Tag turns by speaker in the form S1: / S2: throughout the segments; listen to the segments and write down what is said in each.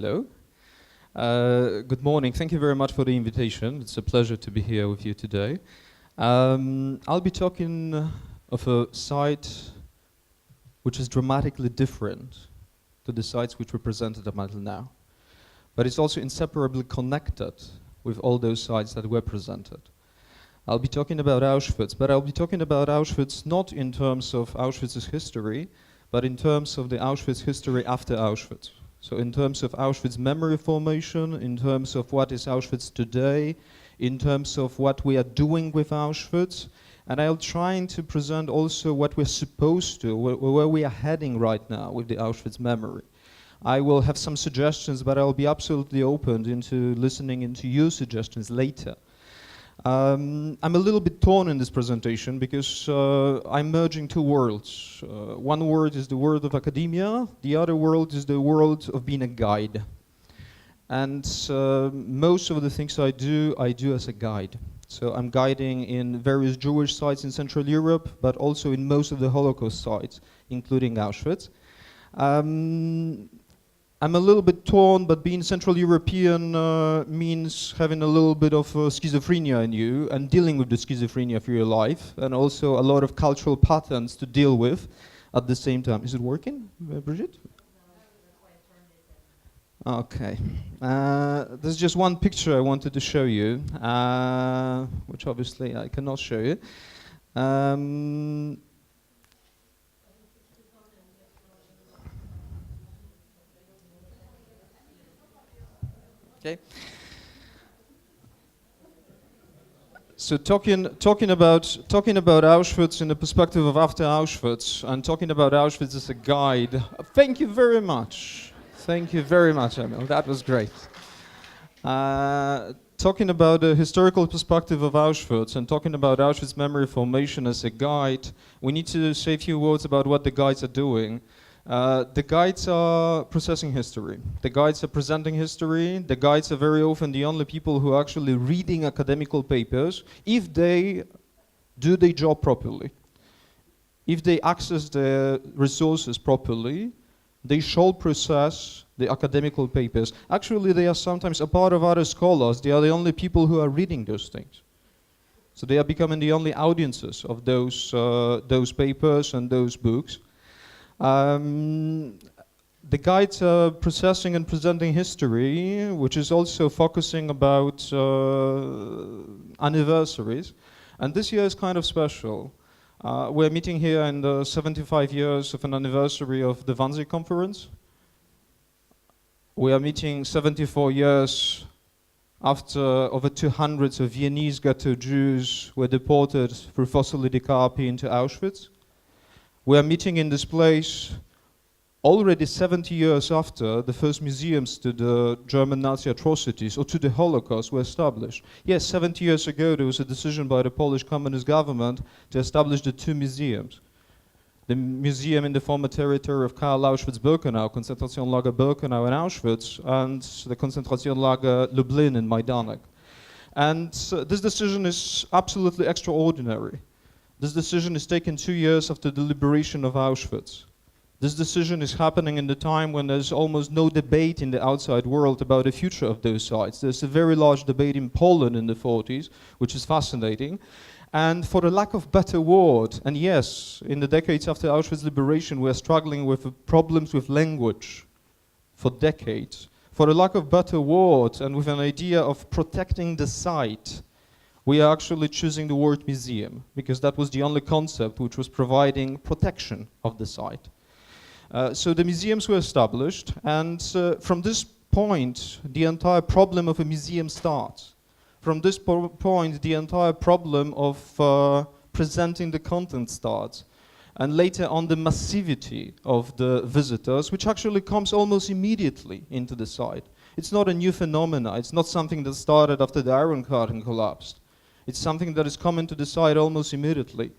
S1: Hello. Good morning. Thank you very much for the invitation. It's a pleasure to be here with you today. I'll be talking of a site which is dramatically different to the sites which were presented up until now. But it's also inseparably connected with all those sites that were presented. I'll be talking about Auschwitz, but I'll be talking about Auschwitz not in terms of Auschwitz's history, but in terms of the Auschwitz history after Auschwitz. So in terms of Auschwitz memory formation, in terms of what is Auschwitz today, in terms of what we are doing with Auschwitz, and I'll try to present also what we're supposed to, where we are heading right now with the Auschwitz memory. I will have some suggestions, but I'll be absolutely open into listening into your suggestions later. I'm a little bit torn in this presentation because I'm merging two worlds. One world is the world of academia, the other world is the world of being a guide. And most of the things I do as a guide. So I'm guiding in various Jewish sites in Central Europe, but also in most of the Holocaust sites, including Auschwitz. I'm a little bit torn, but being Central European means having a little bit of schizophrenia in you and dealing with the schizophrenia for your life, and also a lot of cultural patterns to deal with at the same time. Is it working, Brigitte? Okay. There's just one picture I wanted to show you, which obviously I cannot show you. Okay. So talking about Auschwitz in the perspective of after Auschwitz, and talking about Auschwitz as a guide. Thank you very much. Thank you very much, Emil. That was great. Talking about the historical perspective of Auschwitz and talking about Auschwitz memory formation as a guide, we need to say a few words about what the guides are doing. The guides are processing history. The guides are presenting history. The guides are very often the only people who are actually reading academical papers if they do their job properly. If they access the resources properly, they shall process the academical papers. Actually, they are sometimes a part of other scholars. They are the only people who are reading those things. So they are becoming the only audiences of those papers and those books. The guides are processing and presenting history, which is also focusing about anniversaries. And this year is kind of special. We're meeting here in the 75 years of an anniversary of the Wannsee Conference. We are meeting 74 years after over 200 of Viennese ghetto Jews were deported through Fossili-Dikapi into Auschwitz. We are meeting in this place already 70 years after the first museums to the German Nazi atrocities or to the Holocaust were established. Yes, 70 years ago there was a decision by the Polish Communist government to establish the two museums. The museum in the former territory of Karl Auschwitz-Birkenau, concentration lager Birkenau in Auschwitz, and the concentration lager Lublin in Majdanek. And this decision is absolutely extraordinary. This decision is taken 2 years after the liberation of Auschwitz. This decision is happening in the time when there's almost no debate in the outside world about the future of those sites. There's a very large debate in Poland in the 40s, which is fascinating. And for the lack of better word, and yes, in the decades after Auschwitz liberation, we're struggling with problems with language for decades. For the lack of better word, and with an idea of protecting the site, we are actually choosing the word museum, because that was the only concept which was providing protection of the site. So the museums were established, and from this point, the entire problem of a museum starts. From this point, the entire problem of presenting the content starts. And later on, the massivity of the visitors, which actually comes almost immediately into the site. It's not a new phenomena. It's not something that started after the Iron Curtain collapsed. It's something that is coming to the site almost immediately.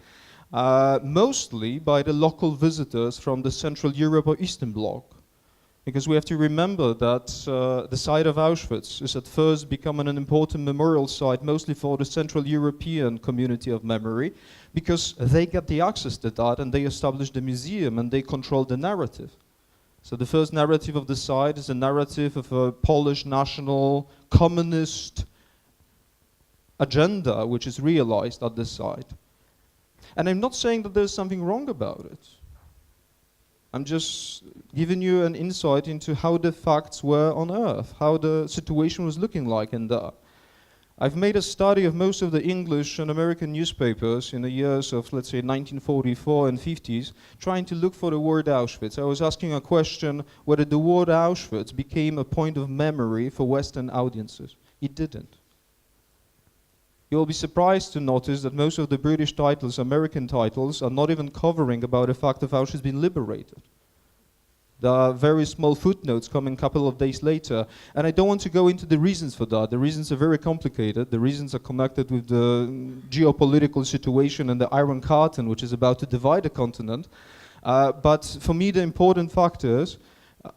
S1: Mostly by the local visitors from the Central Europe or Eastern Bloc. Because we have to remember that the site of Auschwitz is at first becoming an important memorial site, mostly for the Central European community of memory, because they get the access to that and they establish the museum and they control the narrative. So the first narrative of the site is a narrative of a Polish national communist agenda which is realized at this site. And I'm not saying that there's something wrong about it. I'm just giving you an insight into how the facts were on Earth, how the situation was looking like in there. I've made a study of most of the English and American newspapers in the years of, let's say, 1944 and 50s, trying to look for the word Auschwitz. I was asking a question whether the word Auschwitz became a point of memory for Western audiences. It didn't. You'll be surprised to notice that most of the British titles, American titles, are not even covering about the fact of Auschwitz being liberated. There are very small footnotes coming a couple of days later, and I don't want to go into the reasons for that. The reasons are very complicated. The reasons are connected with the geopolitical situation and the Iron Curtain, which is about to divide the continent. But for me, the important factor is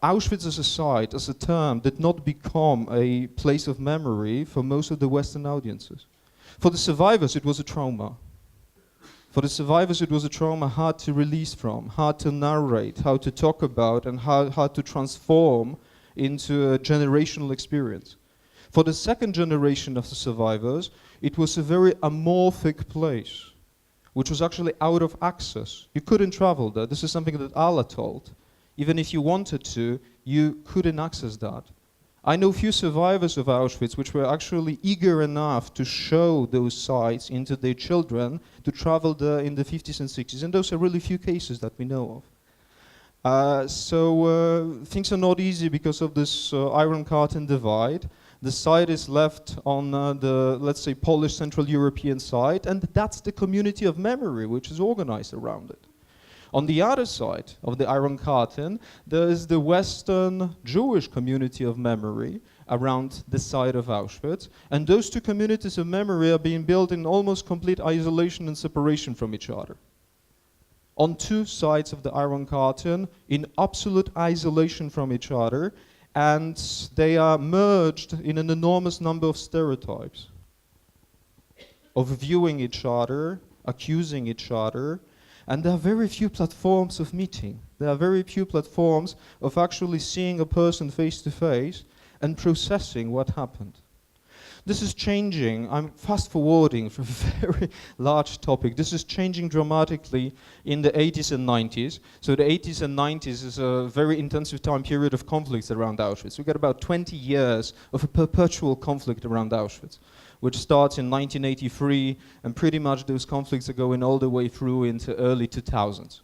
S1: Auschwitz as a site, as a term, did not become a place of memory for most of the Western audiences. For the survivors, it was a trauma. For the survivors, it was a trauma hard to release from, hard to narrate, how to talk about, and how to transform into a generational experience. For the second generation of the survivors, it was a very amorphic place, which was actually out of access. You couldn't travel there. This is something that Allah told. Even if you wanted to, you couldn't access that. I know few survivors of Auschwitz which were actually eager enough to show those sites into their children to travel there in the 50s and 60s, and those are really few cases that we know of. So things are not easy because of this Iron Curtain divide. The site is left on the, let's say, Polish Central European side, and that's the community of memory which is organized around it. On the other side of the Iron Curtain, there is the Western Jewish community of memory around the site of Auschwitz. And those two communities of memory are being built in almost complete isolation and separation from each other. On two sides of the Iron Curtain, in absolute isolation from each other, and they are merged in an enormous number of stereotypes of viewing each other, accusing each other. And there are very few platforms of meeting. There are very few platforms of actually seeing a person face to face and processing what happened. This is changing. I'm fast forwarding from a very large topic. This is changing dramatically in the 80s and 90s. So the 80s and 90s is a very intensive time period of conflicts around Auschwitz. We got about 20 years of a perpetual conflict around Auschwitz, which starts in 1983, and pretty much those conflicts are going all the way through into early 2000s.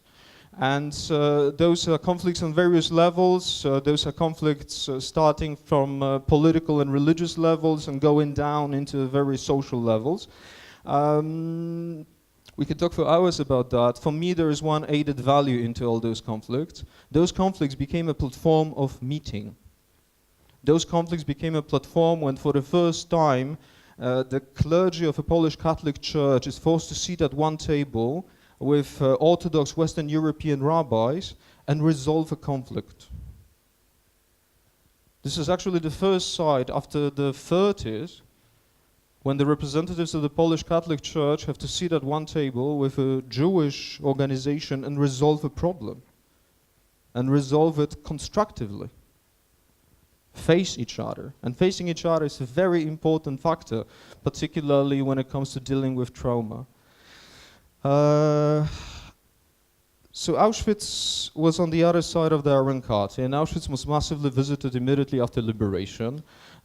S1: And those are conflicts on various levels. Those are conflicts starting from political and religious levels and going down into very social levels. We could talk for hours about that. For me, there is one added value into all those conflicts. Those conflicts became a platform of meeting. Those conflicts became a platform when, for the first time, the clergy of a Polish Catholic Church is forced to sit at one table with Orthodox Western European rabbis and resolve a conflict. This is actually the first site after the 30s when the representatives of the Polish Catholic Church have to sit at one table with a Jewish organization and resolve a problem, and resolve it constructively. Face each other. And facing each other is a very important factor, particularly when it comes to dealing with trauma. So Auschwitz was on the other side of the Iron Curtain, and Auschwitz was massively visited immediately after liberation.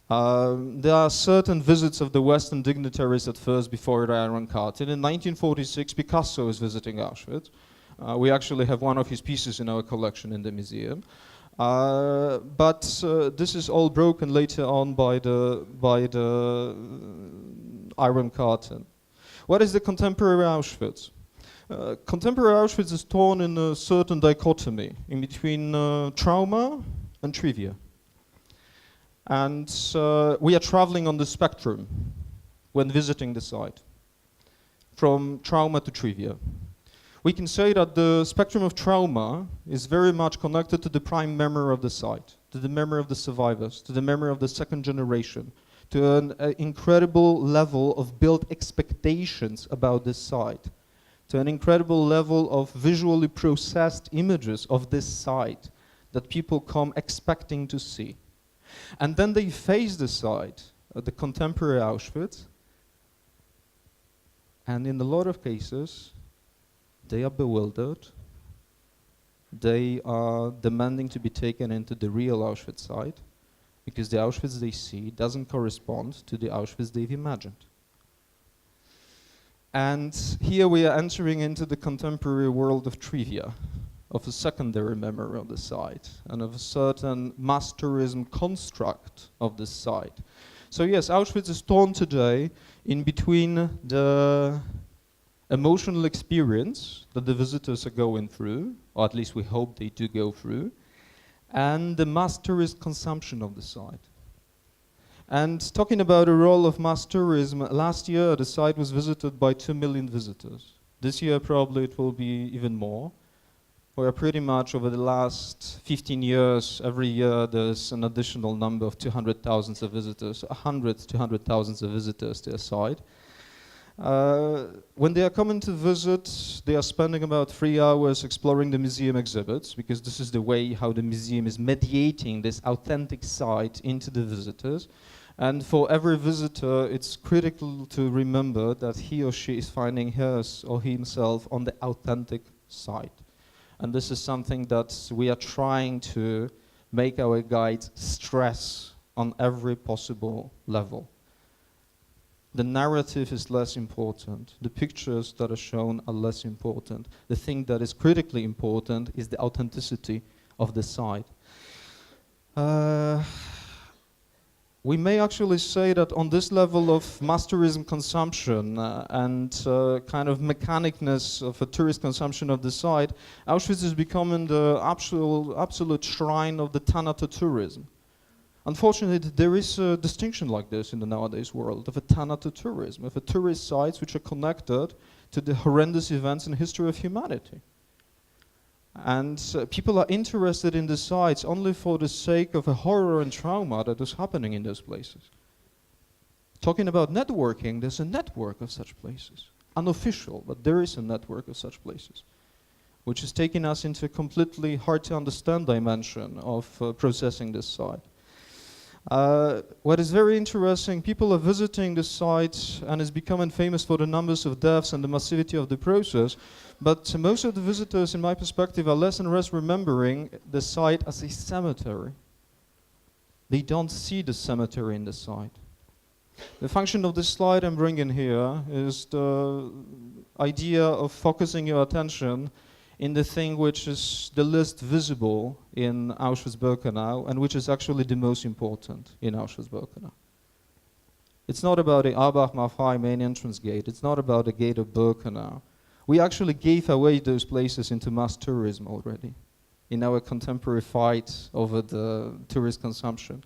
S1: There are certain visits of the Western dignitaries at first before the Iron Curtain. In 1946, Picasso is visiting Auschwitz. We actually have one of his pieces in our collection in the museum. But this is all broken later on by the Iron Curtain. What is the contemporary Auschwitz? Contemporary Auschwitz is torn in a certain dichotomy in between trauma and trivia. And we are traveling on the spectrum when visiting the site, from trauma to trivia. We can say that the spectrum of trauma is very much connected to the prime memory of the site, to the memory of the survivors, to the memory of the second generation, to an incredible level of built expectations about this site, to an incredible level of visually processed images of this site that people come expecting to see. And then they face the site, the contemporary Auschwitz, and in a lot of cases, they are bewildered. They are demanding to be taken into the real Auschwitz site, because the Auschwitz they see doesn't correspond to the Auschwitz they've imagined. And here we are entering into the contemporary world of trivia, of a secondary memory of the site, and of a certain mass tourism construct of this site. So yes, Auschwitz is torn today in between the emotional experience that the visitors are going through, or at least we hope they do go through, and the mass tourist consumption of the site. And talking about the role of mass tourism, last year the site was visited by 2 million visitors. This year probably it will be even more. Where pretty much over the last 15 years, every year there's an additional number of 200,000 of visitors, 200,000 of visitors to a site. When they are coming to visit, they are spending about 3 hours exploring the museum exhibits, because this is the way how the museum is mediating this authentic site into the visitors. And for every visitor, it's critical to remember that he or she is finding hers or himself on the authentic site. And this is something that we are trying to make our guides stress on every possible level. The narrative is less important. The pictures that are shown are less important. The thing that is critically important is the authenticity of the site. We may actually say that on this level of mass tourism consumption and kind of mechanicness of a tourist consumption of the site, Auschwitz is becoming the absolute shrine of the thanatotourism. Unfortunately, there is a distinction like this in the nowadays world of a thanatotourism, of a tourist sites which are connected to the horrendous events in the history of humanity. And people are interested in the sites only for the sake of a horror and trauma that is happening in those places. Talking about networking, there's a network of such places. Unofficial, but there is a network of such places, which is taking us into a completely hard to understand dimension of processing this site. What is very interesting, people are visiting the site and is becoming famous for the numbers of deaths and the massivity of the process, but most of the visitors, in my perspective, are less and less remembering the site as a cemetery. They don't see the cemetery in the site. The function of this slide I'm bringing here is the idea of focusing your attention in the thing which is the least visible in Auschwitz-Birkenau and which is actually the most important in Auschwitz-Birkenau. It's not about the Arbach-Marfai main entrance gate. It's not about the gate of Birkenau. We actually gave away those places into mass tourism already in our contemporary fight over the tourist consumption.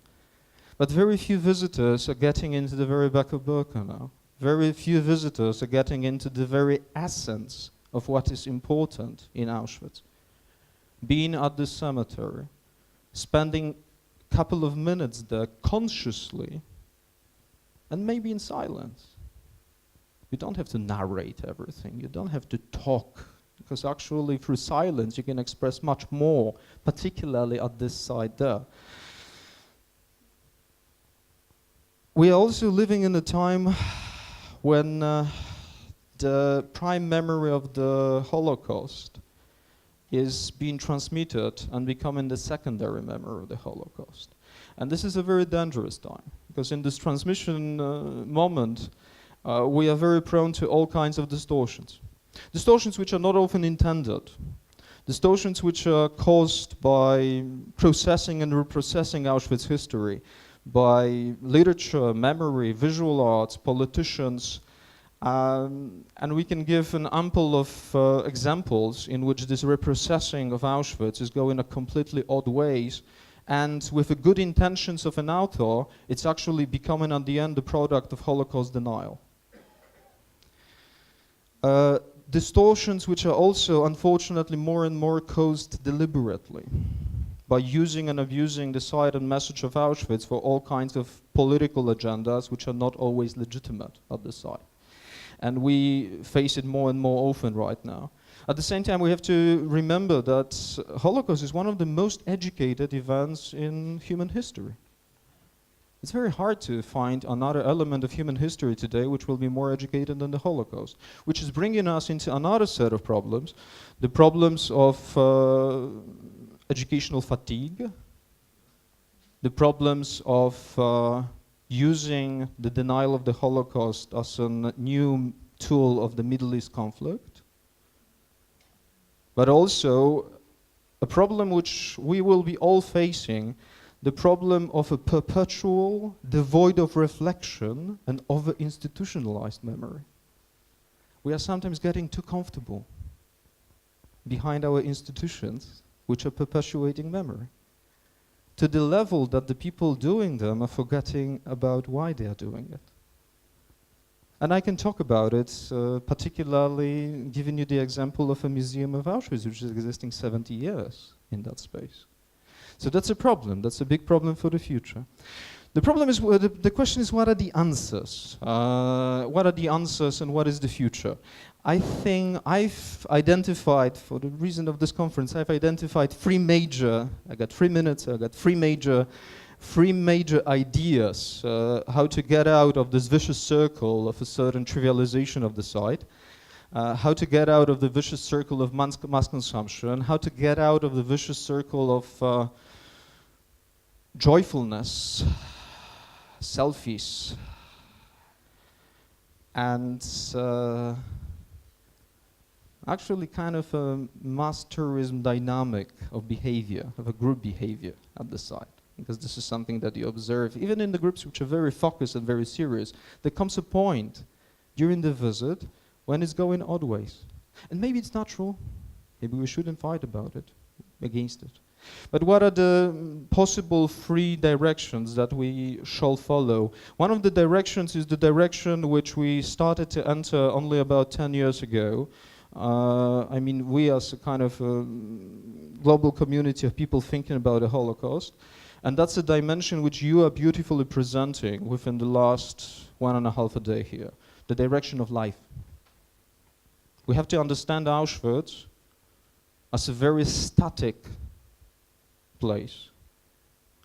S1: But very few visitors are getting into the very back of Birkenau. Very few visitors are getting into the very essence of what is important in Auschwitz. Being at the cemetery, spending a couple of minutes there consciously, and maybe in silence. You don't have to narrate everything, you don't have to talk, because actually through silence you can express much more, particularly at this side there. We are also living in a time when the prime memory of the Holocaust is being transmitted and becoming the secondary memory of the Holocaust. And this is a very dangerous time, because in this transmission moment, we are very prone to all kinds of distortions. Distortions which are not often intended. Distortions which are caused by processing and reprocessing Auschwitz history, by literature, memory, visual arts, politicians, and we can give an ample of examples in which this reprocessing of Auschwitz is going in completely odd ways, and with the good intentions of an author, it's actually becoming at the end the product of Holocaust denial. Distortions which are also unfortunately more and more caused deliberately by using and abusing the site and message of Auschwitz for all kinds of political agendas which are not always legitimate at the site. And we face it more and more often right now. At the same time, we have to remember that Holocaust is one of the most educated events in human history. It's very hard to find another element of human history today which will be more educated than the Holocaust, which is bringing us into another set of problems, the problems of educational fatigue, the problems of using the denial of the Holocaust as a new tool of the Middle East conflict, but also a problem which we will be all facing, the problem of a perpetual, devoid of reflection and over-institutionalized memory. We are sometimes getting too comfortable behind our institutions, which are perpetuating memory, to the level that the people doing them are forgetting about why they are doing it. And I can talk about it, particularly giving you the example of a museum of Auschwitz, which is existing 70 years in that space. So that's a problem. That's a big problem for the future. The problem is, the question is, what are the answers? What are the answers and what is the future? I think I've identified, for the reason of this conference, I've identified I got 3 minutes, I got three major ideas how to get out of this vicious circle of a certain trivialization of the site. How to get out of the vicious circle of mass consumption, how to get out of the vicious circle of joyfulness, selfies, and actually kind of a mass tourism dynamic of behavior, of a group behavior at the site. Because this is something that you observe, even in the groups which are very focused and very serious. There comes a point during the visit when it's going odd ways. And maybe it's natural, maybe we shouldn't fight about it, against it. But what are the possible 3 directions that we shall follow? One of the directions is the direction which we started to enter only about 10 years ago. I mean, we as a kind of a global community of people thinking about the Holocaust. And that's a dimension which you are beautifully presenting within the last 1.5 days here, the direction of life. We have to understand Auschwitz as a very static place,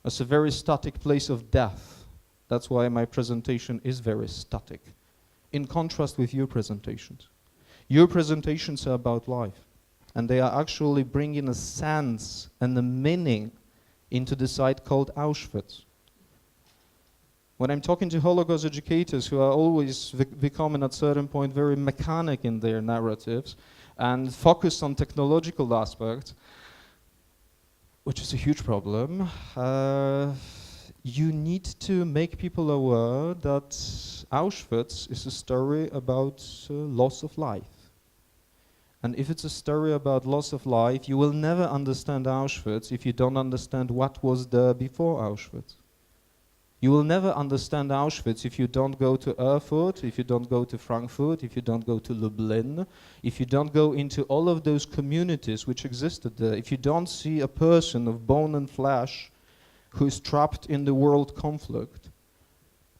S1: as a very static place of death. That's why my presentation is very static, in contrast with your presentations. Your presentations are about life, and they are actually bringing a sense and a meaning into the site called Auschwitz. When I'm talking to Holocaust educators who are always becoming at a certain point very mechanic in their narratives and focused on technological aspects, which is a huge problem, you need to make people aware that Auschwitz is a story about loss of life. And if it's a story about loss of life, you will never understand Auschwitz if you don't understand what was there before Auschwitz. You will never understand Auschwitz if you don't go to Erfurt, if you don't go to Frankfurt, if you don't go to Lublin, if you don't go into all of those communities which existed there, if you don't see a person of bone and flesh who is trapped in the world conflict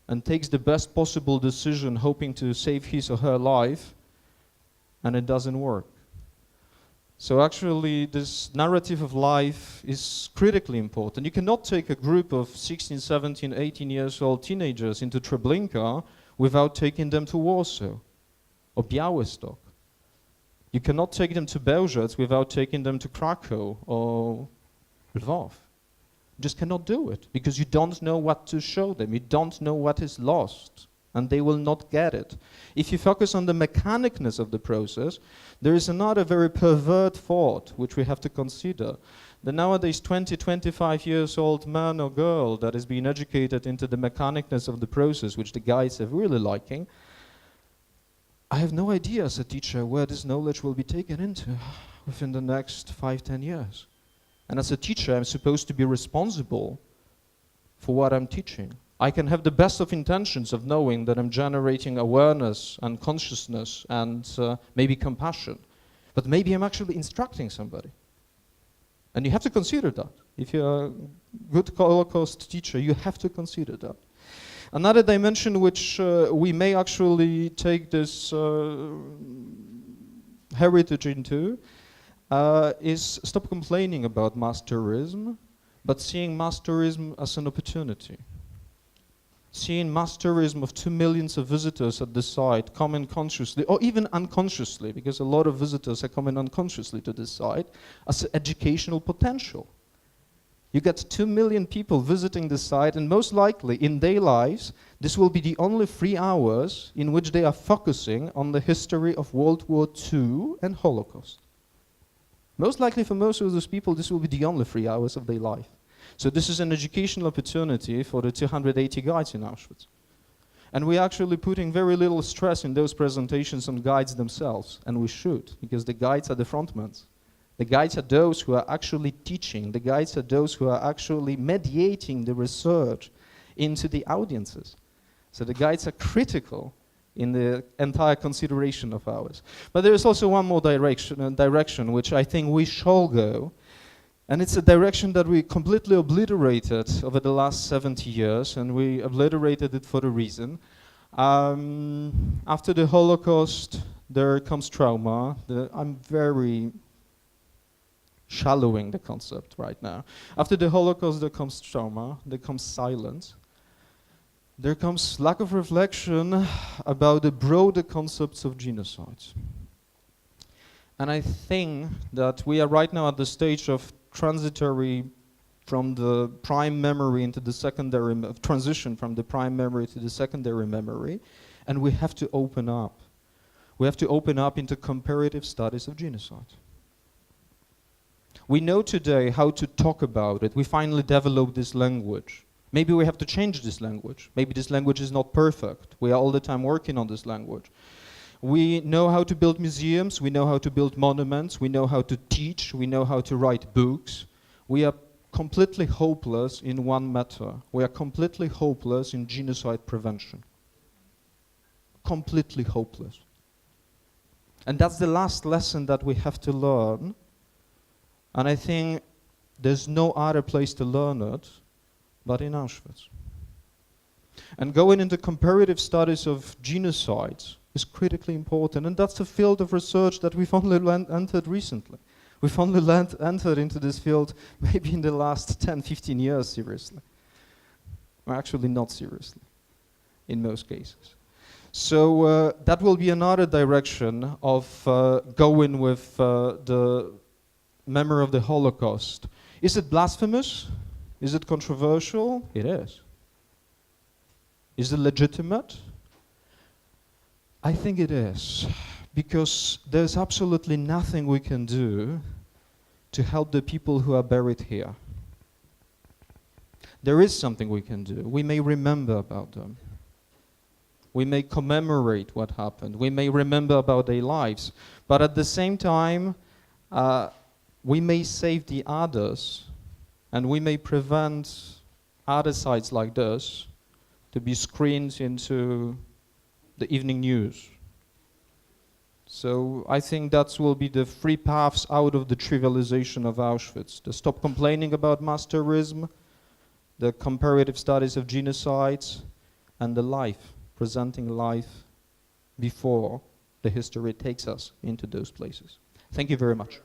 S1: and takes the best possible decision hoping to save his or her life, and it doesn't work. So actually this narrative of life is critically important. You cannot take a group of 16, 17, 18 years old teenagers into Treblinka without taking them to Warsaw or Białystok. You cannot take them to Bełżec without taking them to Krakow or Lvov. You just cannot do it because you don't know what to show them. You don't know what is lost, and they will not get it. If you focus on the mechanicness of the process, there is another very pervert thought which we have to consider. The nowadays 20, 25 years old man or girl that is being educated into the mechanicness of the process, which the guys are really liking, I have no idea as a teacher where this knowledge will be taken into within the next 5, 10 years. And as a teacher, I'm supposed to be responsible for what I'm teaching. I can have the best of intentions of knowing that I'm generating awareness and consciousness and maybe compassion. But maybe I'm actually instructing somebody. And you have to consider that. If you're a good Holocaust teacher, you have to consider that. Another dimension which we may actually take this heritage into is stop complaining about mass terrorism, but seeing mass terrorism as an opportunity. Seeing mass terrorism of 2 million of visitors at the site coming consciously, or even unconsciously, because a lot of visitors are coming unconsciously to this site, as an educational potential. You get 2 million people visiting the site, and most likely in their lives, this will be the only 3 hours in which they are focusing on the history of World War II and Holocaust. Most likely for most of those people, this will be the only 3 hours of their life. So this is an educational opportunity for the 280 guides in Auschwitz. And we're actually putting very little stress in those presentations on guides themselves, and we should, because the guides are the frontmen. The guides are those who are actually teaching. The guides are those who are actually mediating the research into the audiences. So the guides are critical in the entire consideration of ours. But there is also one more direction which I think we shall go. And it's a direction that we completely obliterated over the last 70 years, and we obliterated it for a reason. After the Holocaust, there comes trauma. I'm very shallowing the concept right now. After the Holocaust, there comes trauma, there comes silence. There comes lack of reflection about the broader concepts of genocide. And I think that we are right now at the stage of transitory from the prime memory into the secondary, transition from the prime memory to the secondary memory, and we have to open up. We have to open up into comparative studies of genocide. We know today how to talk about it. We finally developed this language. Maybe we have to change this language. Maybe this language is not perfect. We are all the time working on this language. We know how to build museums, we know how to build monuments, we know how to teach, we know how to write books. We are completely hopeless in one matter. We are completely hopeless in genocide prevention. Completely hopeless. And that's the last lesson that we have to learn. And I think there's no other place to learn it but in Auschwitz. And going into comparative studies of genocides is critically important, and that's a field of research that we've only entered recently. We've only entered into this field maybe in the last 10, 15 years seriously. Or actually not seriously, in most cases. So that will be another direction of going with the memory of the Holocaust. Is it blasphemous? Is it controversial? It is. Is it legitimate? I think it is, because there's absolutely nothing we can do to help the people who are buried here. There is something we can do. We may remember about them. We may commemorate what happened. We may remember about their lives. But at the same time, we may save the others, and we may prevent other sites like this to be screened into the evening news. So I think that will be the 3 paths out of the trivialization of Auschwitz. To stop complaining about mass terrorism, the comparative studies of genocides, and the life, presenting life before the history takes us into those places. Thank you very much.